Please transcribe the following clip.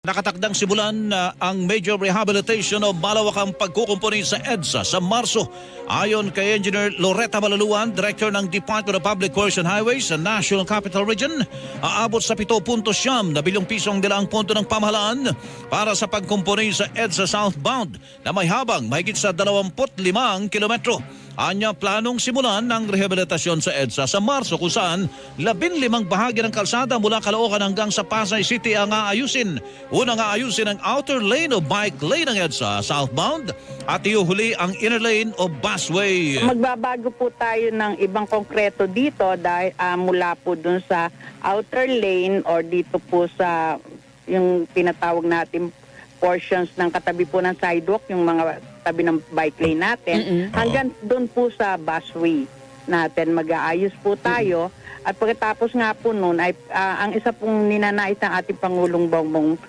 Nakatakdang simulan ang major rehabilitation o malawakang pagkukumpuni sa EDSA sa Marso. Ayon kay Engineer Loretta Malaluan, Director ng Department of Public Works and Highways sa National Capital Region, aabot sa 7.7 na bilyong pisong nilaang pondo ng pamahalaan para sa pagkumpuni sa EDSA southbound na may habang mahigit sa 25 kilometro. Anya planong simulan ng rehabilitasyon sa EDSA sa Marso kung saan 15 bahagi ng kalsada mula Caloocan hanggang sa Pasay City ang aayusin. Unang aayusin ang outer lane o bike lane ng EDSA southbound at iuhuli ang inner lane o busway. Magbabago po tayo ng ibang konkreto dito dahil mula po dun sa outer lane or dito po sa yung tinatawag natin portions ng katabi po ng sidewalk, yung mga tabi ng bike lane natin, hanggang doon po sa busway natin mag-aayos po tayo. At pagkatapos nga po noon ay ang isa pong ninanais ng ating Pangulong Bongbong